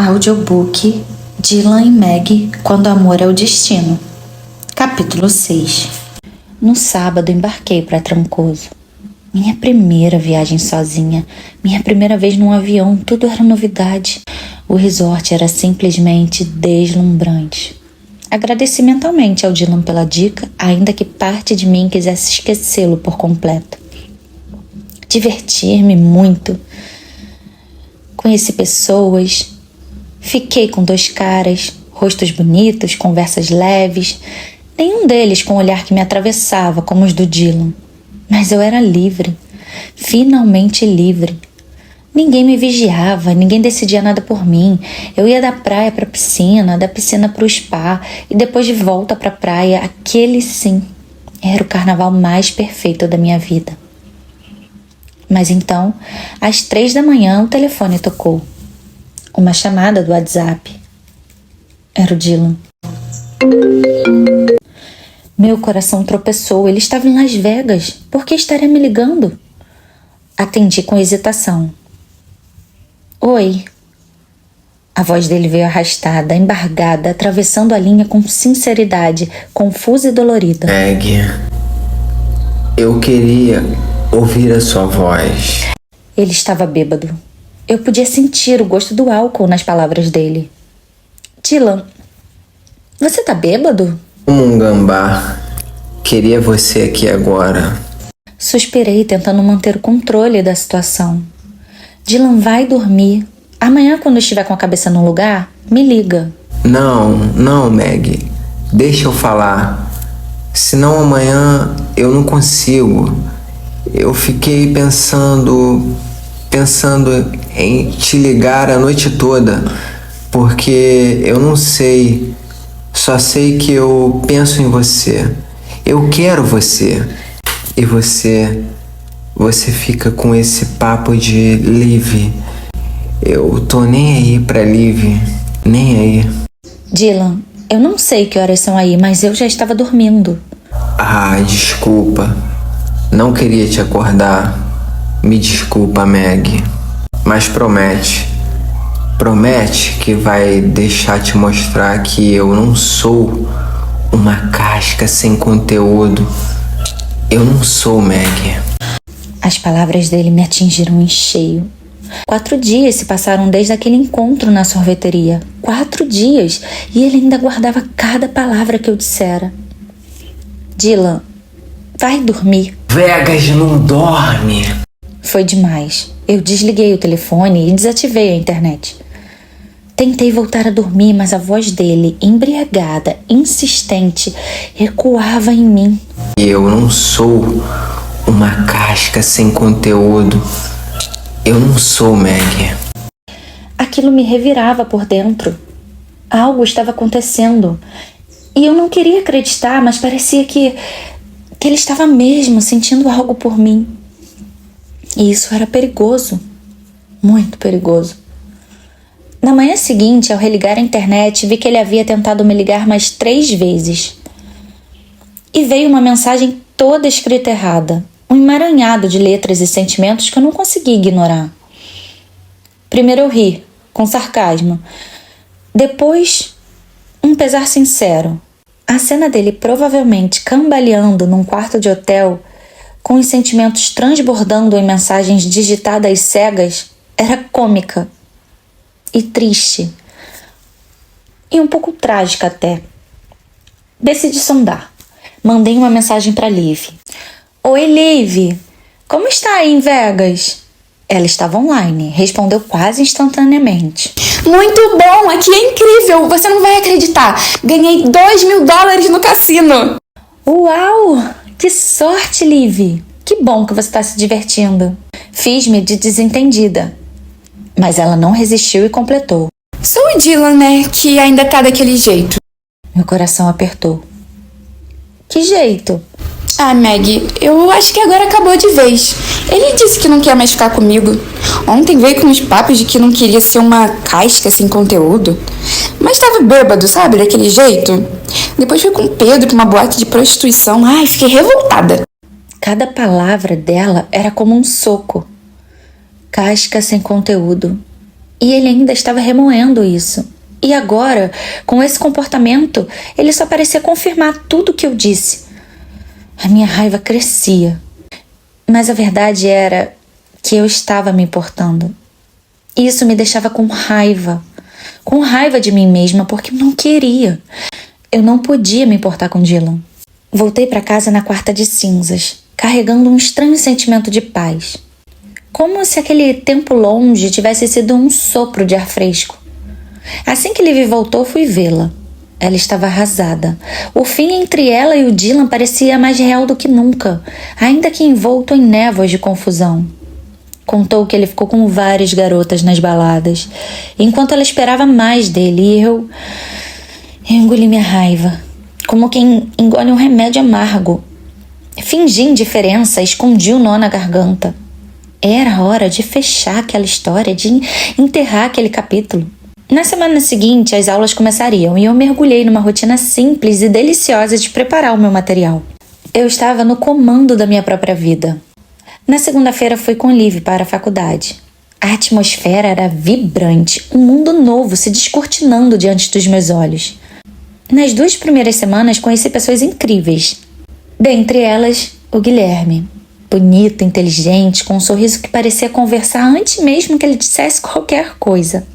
Audiobook Dylan e Meg Quando Amor é o Destino. Capítulo 6. No sábado embarquei para Trancoso. Minha primeira viagem sozinha, minha primeira vez num avião, tudo era novidade. O resort era simplesmente deslumbrante. Agradeci mentalmente ao Dylan pela dica, ainda que parte de mim quisesse esquecê-lo por completo. Divertir-me muito. Conheci pessoas, fiquei com 2 caras, rostos bonitos, conversas leves, nenhum deles com o olhar que me atravessava como os do Dylan. Mas eu era livre, finalmente livre. Ninguém me vigiava, ninguém decidia nada por mim. Eu ia da praia para a piscina, da piscina para o spa e depois de volta para a praia. Aquele sim, era o carnaval mais perfeito da minha vida. Mas então, às 3 da manhã, o telefone tocou. Uma chamada do WhatsApp. Era o Dylan. Meu coração tropeçou. Ele estava em Las Vegas. Por que estaria me ligando? Atendi com hesitação. Oi. A voz dele veio arrastada, embargada, atravessando a linha com sinceridade, confusa e dolorida. Meg, eu queria ouvir a sua voz. Ele estava bêbado. Eu podia sentir o gosto do álcool nas palavras dele. Dylan, você tá bêbado? Como um gambá. Queria você aqui agora. Suspirei, tentando manter o controle da situação. Dylan, vai dormir. Amanhã, quando estiver com a cabeça no lugar, me liga. Não, Meg. Deixa eu falar. Senão amanhã eu não consigo. Eu fiquei pensando em te ligar a noite toda, porque eu não sei, só sei que eu penso em você. Eu quero você. E você fica com esse papo de Liv. Eu tô nem aí pra Liv, nem aí. Dylan, eu não sei que horas são aí, mas eu já estava dormindo. Ah, desculpa. Não queria te acordar. Me desculpa, Meg. Mas promete que vai deixar te mostrar que eu não sou uma casca sem conteúdo. Eu não sou, Meg. As palavras dele me atingiram em cheio. 4 dias se passaram desde aquele encontro na sorveteria. 4 dias. E ele ainda guardava cada palavra que eu dissera. Dylan, vai dormir. Vegas não dorme. Foi demais. Eu desliguei o telefone e desativei a internet. Tentei voltar a dormir, mas a voz dele, embriagada, insistente, ecoava em mim. Eu não sou uma casca sem conteúdo. Eu não sou, Meg. Aquilo me revirava por dentro. Algo estava acontecendo. E eu não queria acreditar, mas parecia que ele estava mesmo sentindo algo por mim. E isso era perigoso. Muito perigoso. Na manhã seguinte, ao religar a internet, vi que ele havia tentado me ligar mais 3 vezes. E veio uma mensagem toda escrita errada. Um emaranhado de letras e sentimentos que eu não consegui ignorar. Primeiro eu ri, com sarcasmo. Depois, um pesar sincero. A cena dele provavelmente cambaleando num quarto de hotel, com os sentimentos transbordando em mensagens digitadas cegas, era cômica e triste. E um pouco trágica até. Decidi sondar. Mandei uma mensagem para Liv. Oi, Liv. Como está aí em Vegas? Ela estava online. Respondeu quase instantaneamente. Muito bom, aqui é incrível, você não vai acreditar. Ganhei $2.000 no cassino. Uau, que sorte, Liv. Que bom que você está se divertindo. Fiz-me de desentendida. Mas ela não resistiu e completou. Sou o Dylan, né, que ainda tá daquele jeito. Meu coração apertou. Que jeito? Ah, Meg, eu acho que agora acabou de vez. Ele disse que não quer mais ficar comigo. Ontem veio com uns papos de que não queria ser uma casca sem conteúdo. Mas tava bêbado, sabe, daquele jeito. Depois foi com o Pedro pra uma boate de prostituição. Ai, fiquei revoltada. Cada palavra dela era como um soco. Casca sem conteúdo. E ele ainda estava remoendo isso. E agora, com esse comportamento, ele só parecia confirmar tudo o que eu disse. A minha raiva crescia. Mas a verdade era que eu estava me importando. E isso me deixava com raiva de mim mesma, porque eu não queria. Eu não podia me importar com Dylan. Voltei para casa na quarta de cinzas, carregando um estranho sentimento de paz. Como se aquele tempo longe tivesse sido um sopro de ar fresco. Assim que Liv voltou, fui vê-la. Ela estava arrasada. O fim entre ela e o Dylan parecia mais real do que nunca, ainda que envolto em névoas de confusão. Contou que ele ficou com várias garotas nas baladas, enquanto ela esperava mais dele, e eu engoli minha raiva, como quem engole um remédio amargo. Fingi indiferença, escondi o nó na garganta. Era hora de fechar aquela história, de enterrar aquele capítulo. Na semana seguinte, as aulas começariam e eu mergulhei numa rotina simples e deliciosa de preparar o meu material. Eu estava no comando da minha própria vida. Na segunda-feira fui com Liv para a faculdade. A atmosfera era vibrante, um mundo novo se descortinando diante dos meus olhos. Nas 2 primeiras semanas conheci pessoas incríveis. Dentre elas, o Guilherme. Bonito, inteligente, com um sorriso que parecia conversar antes mesmo que ele dissesse qualquer coisa.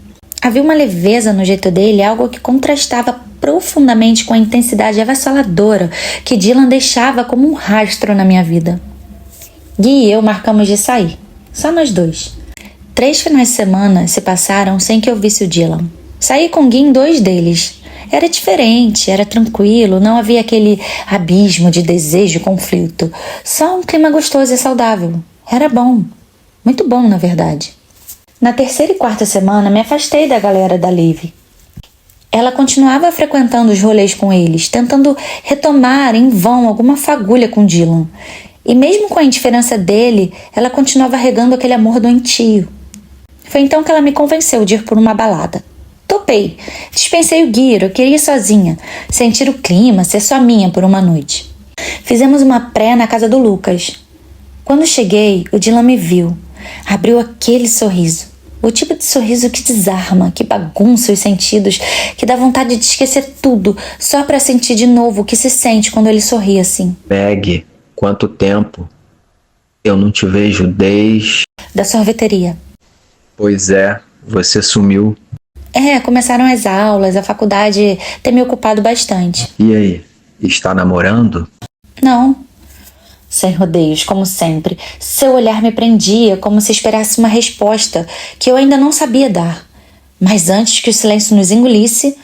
Havia uma leveza no jeito dele, algo que contrastava profundamente com a intensidade avassaladora que Dylan deixava como um rastro na minha vida. Gui e eu marcamos de sair, só nós 2. 3 finais de semana se passaram sem que eu visse o Dylan. Saí com Gui em 2 deles. Era diferente, era tranquilo, não havia aquele abismo de desejo e conflito. Só um clima gostoso e saudável. Era bom. Muito bom, na verdade. Na 3ª e 4ª semana, me afastei da galera da Liv. Ela continuava frequentando os rolês com eles, tentando retomar em vão alguma fagulha com Dylan. E mesmo com a indiferença dele, ela continuava regando aquele amor doentio. Foi então que ela me convenceu de ir por uma balada. Topei. Dispensei o Gui, eu queria ir sozinha, sentir o clima, ser só minha por uma noite. Fizemos uma pré na casa do Lucas. Quando cheguei, o Dylan me viu. Abriu aquele sorriso. O tipo de sorriso que desarma, que bagunça os sentidos, que dá vontade de esquecer tudo, só para sentir de novo o que se sente quando ele sorri assim. Meg, quanto tempo? Eu não te vejo desde... Da sorveteria. Pois é, você sumiu. Começaram as aulas, a faculdade tem me ocupado bastante. E aí, está namorando? Não. Sem rodeios, como sempre. Seu olhar me prendia, como se esperasse uma resposta que eu ainda não sabia dar. Mas antes que o silêncio nos engolisse,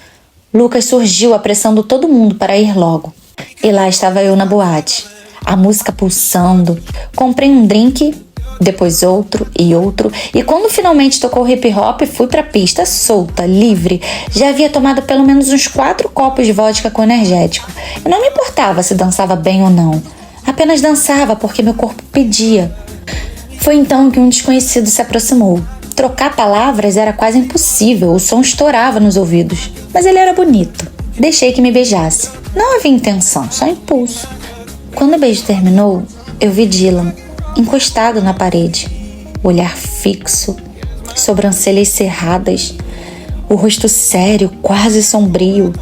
Lucas surgiu apressando todo mundo para ir logo. E lá estava eu na boate, a música pulsando. Comprei um drink, depois outro, e quando finalmente tocou hip hop, fui pra pista, solta, livre. Já havia tomado pelo menos uns 4 copos de vodka com energético. Eu não me importava se dançava bem ou não. Apenas dançava porque meu corpo pedia. Foi então que um desconhecido se aproximou. Trocar palavras era quase impossível, o som estourava nos ouvidos. Mas ele era bonito. Deixei que me beijasse. Não havia intenção, só impulso. Quando o beijo terminou, eu vi Dylan, encostado na parede. Olhar fixo, sobrancelhas cerradas, o rosto sério, quase sombrio.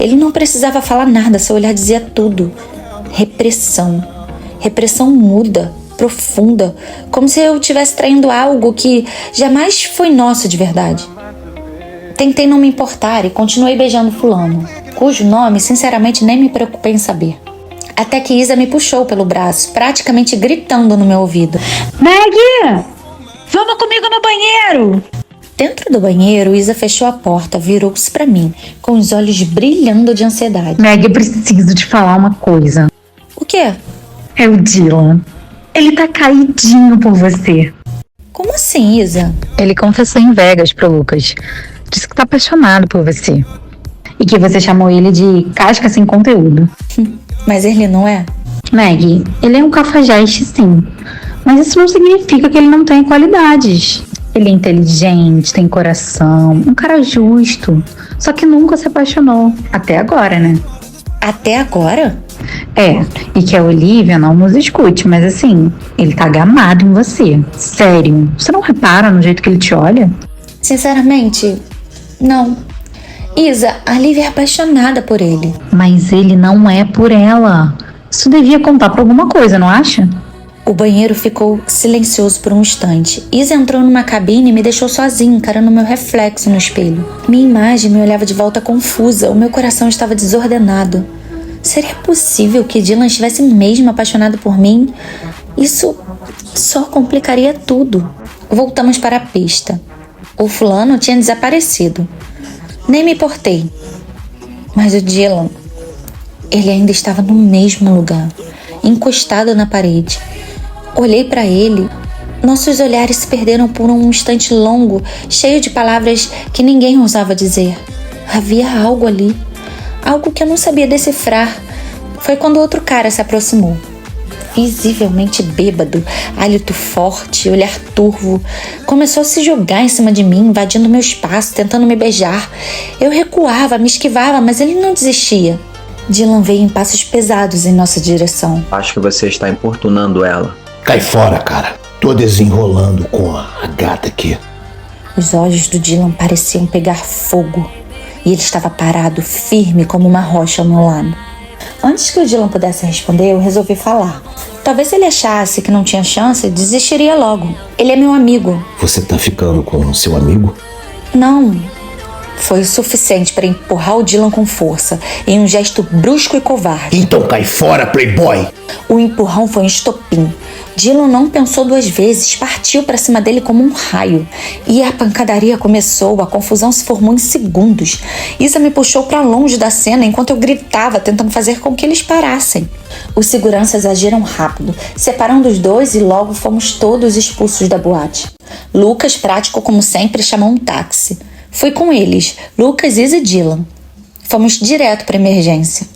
Ele não precisava falar nada, seu olhar dizia tudo. Repressão. Repressão muda, profunda, como se eu estivesse traindo algo que jamais foi nosso de verdade. Tentei não me importar e continuei beijando fulano, cujo nome, sinceramente, nem me preocupei em saber. Até que Isa me puxou pelo braço, praticamente gritando no meu ouvido. Maggie! Vamos comigo no banheiro! Dentro do banheiro, Isa fechou a porta, virou-se pra mim, com os olhos brilhando de ansiedade. Maggie, eu preciso te falar uma coisa. O quê? É o Dylan. Ele tá caidinho por você. Como assim, Isa? Ele confessou em Vegas pro Lucas. Disse que tá apaixonado por você. E que você chamou ele de casca sem conteúdo. Mas ele não é? Maggie, ele é um cafajeste, sim. Mas isso não significa que ele não tenha qualidades. Ele é inteligente, tem coração, um cara justo. Só que nunca se apaixonou. Até agora, né? Até agora? E que a Olivia não nos escute, mas assim, ele tá gamado em você. Sério, você não repara no jeito que ele te olha? Sinceramente, não. Isa, a Lívia é apaixonada por ele. Mas ele não é por ela. Isso devia contar pra alguma coisa, não acha? O banheiro ficou silencioso por um instante. Isa entrou numa cabine e me deixou sozinha, encarando meu reflexo no espelho. Minha imagem me olhava de volta confusa, o meu coração estava desordenado. Seria possível que Dylan estivesse mesmo apaixonado por mim? Isso só complicaria tudo. Voltamos para a pista. O fulano tinha desaparecido. Nem me importei. Mas o Dylan, ele ainda estava no mesmo lugar, encostado na parede. Olhei para ele. Nossos olhares se perderam por um instante longo, cheio de palavras que ninguém ousava dizer. Havia algo ali, algo que eu não sabia decifrar. Foi quando outro cara se aproximou. Visivelmente bêbado, hálito forte, olhar turvo. Começou a se jogar em cima de mim, invadindo meu espaço, tentando me beijar. Eu recuava, me esquivava, mas ele não desistia. Dylan veio em passos pesados em nossa direção. Acho que você está importunando ela. Cai fora, cara. Tô desenrolando com a gata aqui. Os olhos do Dylan pareciam pegar fogo. E ele estava parado, firme como uma rocha ao meu lado. Antes que o Dylan pudesse responder, eu resolvi falar. Talvez se ele achasse que não tinha chance, desistiria logo. Ele é meu amigo. Você tá ficando com seu amigo? Não. Foi o suficiente para empurrar o Dylan com força, em um gesto brusco e covarde. Então cai fora, playboy! O empurrão foi um estopim. Dylan não pensou duas vezes, partiu para cima dele como um raio. E a pancadaria começou, a confusão se formou em segundos. Isa me puxou para longe da cena enquanto eu gritava, tentando fazer com que eles parassem. Os seguranças agiram rápido, separando os dois e logo fomos todos expulsos da boate. Lucas, prático como sempre, chamou um táxi. Fui com eles, Lucas, Isa e Dylan. Fomos direto para emergência.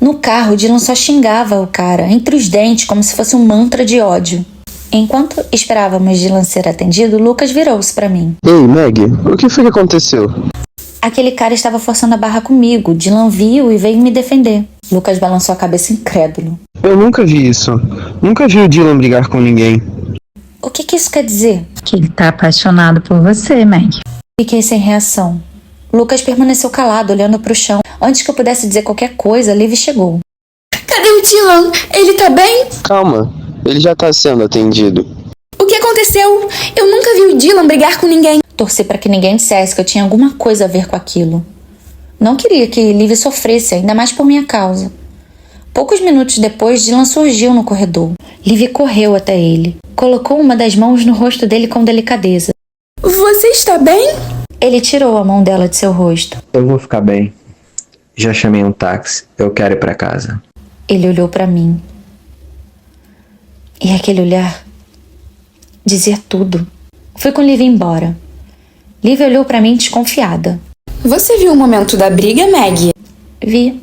No carro, Dylan só xingava o cara, entre os dentes, como se fosse um mantra de ódio. Enquanto esperávamos Dylan ser atendido, Lucas virou-se para mim. Ei, Meg, o que foi que aconteceu? Aquele cara estava forçando a barra comigo. Dylan viu e veio me defender. Lucas balançou a cabeça incrédulo. Eu nunca vi isso. Nunca vi o Dylan brigar com ninguém. O que isso quer dizer? Que ele tá apaixonado por você, Meg. Fiquei sem reação. Lucas permaneceu calado, olhando para o chão. Antes que eu pudesse dizer qualquer coisa, Liv chegou. Cadê o Dylan? Ele tá bem? Calma, ele já tá sendo atendido. O que aconteceu? Eu nunca vi o Dylan brigar com ninguém. Torci para que ninguém dissesse que eu tinha alguma coisa a ver com aquilo. Não queria que Liv sofresse, ainda mais por minha causa. Poucos minutos depois, Dylan surgiu no corredor. Liv correu até ele. Colocou uma das mãos no rosto dele com delicadeza. Você está bem? Ele tirou a mão dela de seu rosto. Eu vou ficar bem. Já chamei um táxi. Eu quero ir pra casa. Ele olhou para mim. E aquele olhar dizia tudo. Fui com Liv embora. Liv olhou para mim desconfiada. Você viu o momento da briga, Meg? Vi.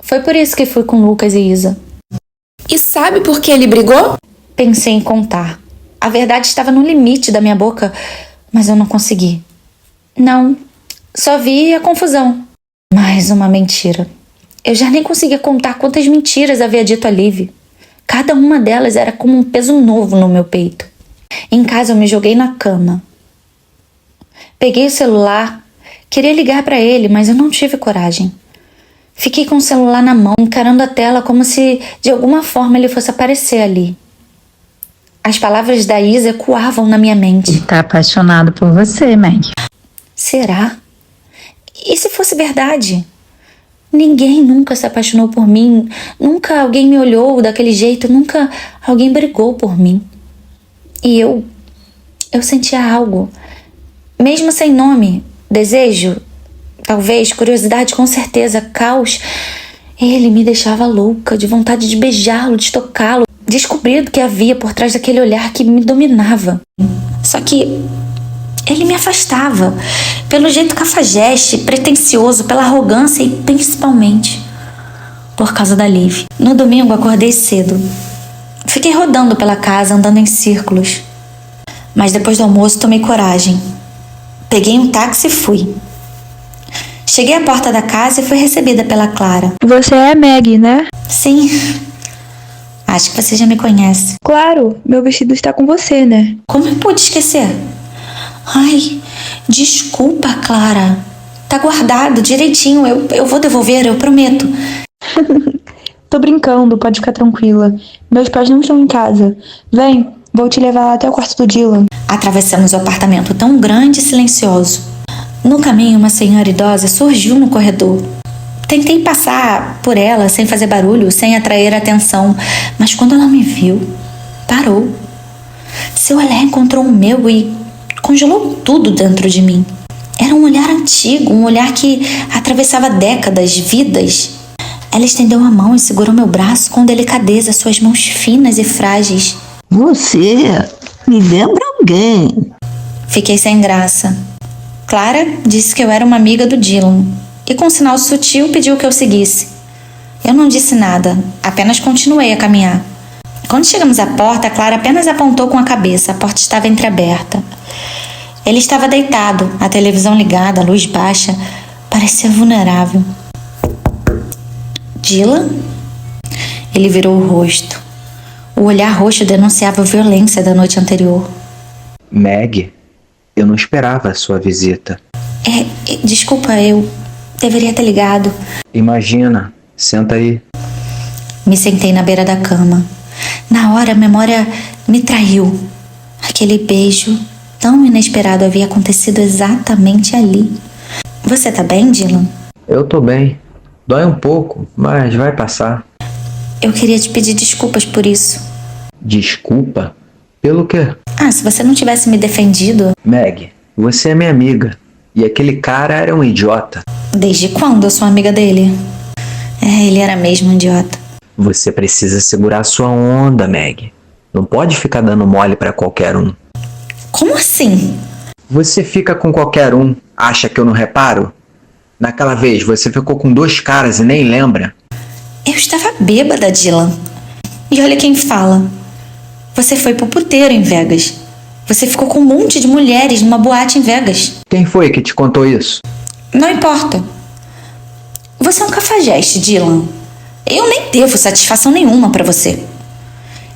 Foi por isso que fui com Lucas e Isa. E sabe por que ele brigou? Pensei em contar. A verdade estava no limite da minha boca, mas eu não consegui. Não, só vi a confusão. Mais uma mentira. Eu já nem conseguia contar quantas mentiras havia dito a Liv. Cada uma delas era como um peso novo no meu peito. Em casa eu me joguei na cama. Peguei o celular, queria ligar para ele, mas eu não tive coragem. Fiquei com o celular na mão, encarando a tela como se de alguma forma ele fosse aparecer ali. As palavras da Isa ecoavam na minha mente. Ele tá apaixonado por você, Meg. Será? E se fosse verdade? Ninguém nunca se apaixonou por mim, nunca alguém me olhou daquele jeito, nunca alguém brigou por mim. E eu sentia algo, mesmo sem nome, desejo, talvez, curiosidade, com certeza, caos. Ele me deixava louca, de vontade de beijá-lo, de tocá-lo, descobrir o que havia por trás daquele olhar que me dominava. Só que ele me afastava, pelo jeito cafajeste, pretensioso, pela arrogância e principalmente por causa da Liv. No domingo acordei cedo. Fiquei rodando pela casa, andando em círculos. Mas depois do almoço tomei coragem. Peguei um táxi e fui. Cheguei à porta da casa e fui recebida pela Clara. Você é a Meg, né? Sim. Acho que você já me conhece. Claro, meu vestido está com você, né? Como eu pude esquecer? Ai, Desculpa, Clara. Tá guardado direitinho. Eu vou devolver, eu prometo. Tô brincando, pode ficar tranquila. Meus pais não estão em casa. Vem, vou te levar lá até o quarto do Dylan. Atravessamos o apartamento tão grande e silencioso. No caminho, uma senhora idosa surgiu no corredor. Tentei passar por ela sem fazer barulho, sem atrair atenção, mas quando ela me viu, parou. Seu olhar encontrou o meu e congelou tudo dentro de mim. Era um olhar antigo, um olhar que atravessava décadas, vidas. Ela estendeu a mão e segurou meu braço com delicadeza, suas mãos finas e frágeis. Você me lembra alguém. Fiquei sem graça. Clara disse que eu era uma amiga do Dylan e com um sinal sutil pediu que eu seguisse. Eu não disse nada, apenas continuei a caminhar. Quando chegamos à porta, Clara apenas apontou com a cabeça. A porta estava entreaberta. Ele estava deitado, a televisão ligada, a luz baixa. Parecia vulnerável. Dylan? Ele virou o rosto. O olhar roxo denunciava a violência da noite anterior. Meg, eu não esperava a sua visita. Desculpa, eu deveria ter ligado. Imagina, senta aí. Me sentei na beira da cama. Na hora, a memória me traiu. Aquele beijo tão inesperado havia acontecido exatamente ali. Você tá bem, Dylan? Eu tô bem. Dói um pouco, mas vai passar. Eu queria te pedir desculpas por isso. Desculpa? Pelo quê? Se você não tivesse me defendido... Meg, você é minha amiga. E aquele cara era um idiota. Desde quando eu sou amiga dele? Ele era mesmo um idiota. Você precisa segurar sua onda, Meg. Não pode ficar dando mole pra qualquer um. Como assim? Você fica com qualquer um. Acha que eu não reparo? Naquela vez, você ficou com 2 caras e nem lembra? Eu estava bêbada, Dylan. E olha quem fala. Você foi pro puteiro em Vegas. Você ficou com um monte de mulheres numa boate em Vegas. Quem foi que te contou isso? Não importa. Você é um cafajeste, Dylan. Eu nem devo satisfação nenhuma pra você.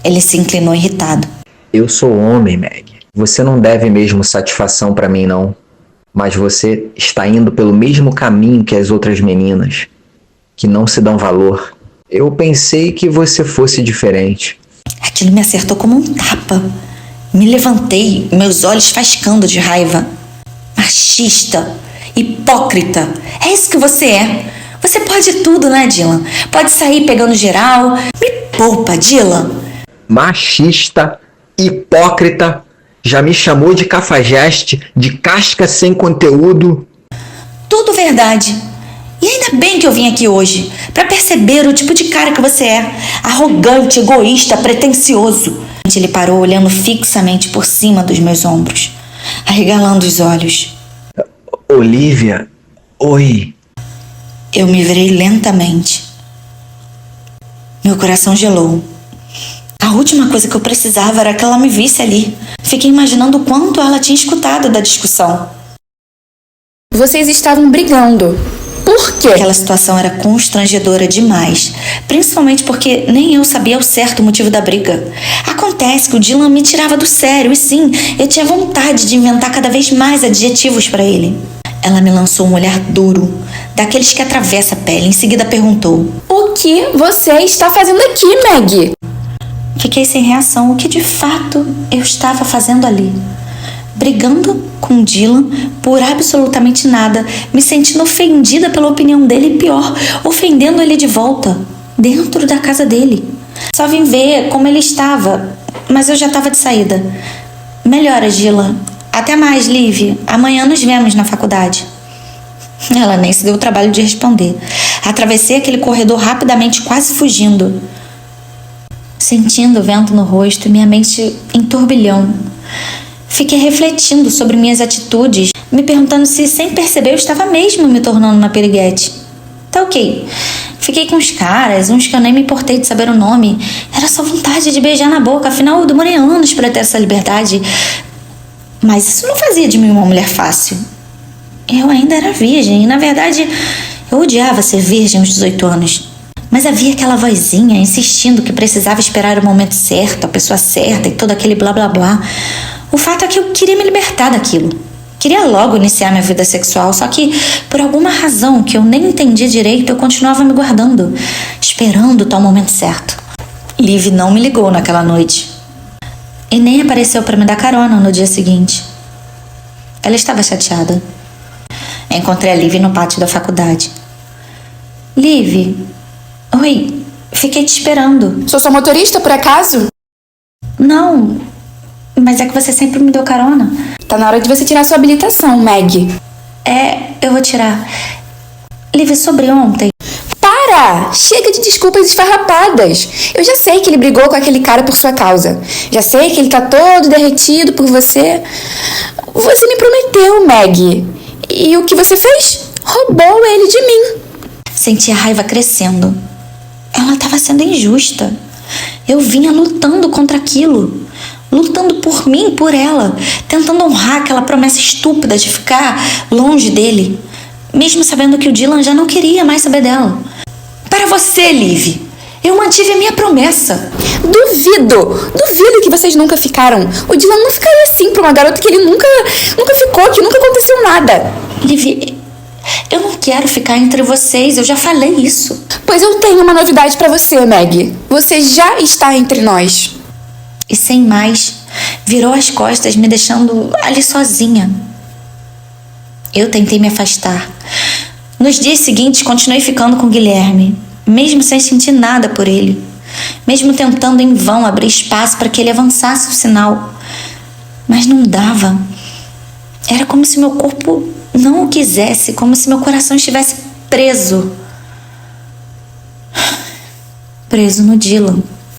Ele se inclinou irritado. Eu sou homem, Meg. Você não deve mesmo satisfação pra mim, não. Mas você está indo pelo mesmo caminho que as outras meninas, que não se dão valor. Eu pensei que você fosse diferente. Aquilo me acertou como um tapa. Me levantei, meus olhos faiscando de raiva. Machista, hipócrita. É isso que você é. Você pode tudo, né, Dylan? Pode sair pegando geral. Me poupa, Dylan. Machista, hipócrita. Já me chamou de cafajeste, de casca sem conteúdo. Tudo verdade. E ainda bem que eu vim aqui hoje, pra perceber o tipo de cara que você é. Arrogante, egoísta, pretensioso. Ele parou olhando fixamente por cima dos meus ombros, arregalando os olhos. Olivia, oi. Eu me virei lentamente. Meu coração gelou. A última coisa que eu precisava era que ela me visse ali. Fiquei imaginando o quanto ela tinha escutado da discussão. Vocês estavam brigando. Por quê? Aquela situação era constrangedora demais, principalmente porque nem eu sabia ao certo o motivo da briga. Acontece que o Dylan me tirava do sério e sim, eu tinha vontade de inventar cada vez mais adjetivos para ele. Ela me lançou um olhar duro, daqueles que atravessa a pele. Em seguida perguntou: O que você está fazendo aqui, Meg? Fiquei sem reação. O que de fato eu estava fazendo ali? Brigando com Dylan por absolutamente nada, me sentindo ofendida pela opinião dele e pior, ofendendo ele de volta, dentro da casa dele. Só vim ver como ele estava, mas eu já estava de saída. Melhora, Dylan. Até mais, Liv. Amanhã nos vemos na faculdade. Ela nem se deu o trabalho de responder. Atravessei aquele corredor rapidamente, quase fugindo, sentindo o vento no rosto e minha mente em turbilhão. Fiquei refletindo sobre minhas atitudes, me perguntando se, sem perceber, eu estava mesmo me tornando uma piriguete. Tá ok. Fiquei com os caras, uns que eu nem me importei de saber o nome. Era só vontade de beijar na boca, afinal eu demorei anos para ter essa liberdade. Mas isso não fazia de mim uma mulher fácil. Eu ainda era virgem e, na verdade, eu odiava ser virgem aos 18 anos. Mas havia aquela vozinha insistindo que precisava esperar o momento certo, a pessoa certa e todo aquele blá blá blá. O fato é que eu queria me libertar daquilo. Queria logo iniciar minha vida sexual, só que por alguma razão que eu nem entendi direito, eu continuava me guardando, esperando o tal momento certo. Liv não me ligou naquela noite e nem apareceu para me dar carona no dia seguinte. Ela estava chateada. Encontrei a Liv no pátio da faculdade. Liv, oi, fiquei te esperando. Sou sua motorista, por acaso? Não, mas é que você sempre me deu carona. Tá na hora de você tirar sua habilitação, Meg. Eu vou tirar. Liv, sobre ontem. Para! Chega de desculpas esfarrapadas. Eu já sei que ele brigou com aquele cara por sua causa. Já sei que ele tá todo derretido por você. Você me prometeu, Meg. E o que você fez? Roubou ele de mim. Senti a raiva crescendo. Ela estava sendo injusta. Eu vinha lutando contra aquilo. Lutando por mim, por ela. Tentando honrar aquela promessa estúpida de ficar longe dele. Mesmo sabendo que o Dylan já não queria mais saber dela. Para você, Liv, eu mantive a minha promessa. Duvido que vocês nunca ficaram. O Dylan não ficaria assim pra uma garota que ele nunca ficou, que nunca aconteceu nada. Liv, eu não quero ficar entre vocês, eu já falei isso. Pois eu tenho uma novidade pra você, Meg. Você já está entre nós. E sem mais, virou as costas, me deixando ali sozinha. Eu tentei me afastar. Nos dias seguintes, continuei ficando com Guilherme, mesmo sem sentir nada por ele. Mesmo tentando em vão abrir espaço para que ele avançasse o sinal. Mas não dava. Era como se meu corpo não o quisesse, como se meu coração estivesse preso. Preso no Dylan.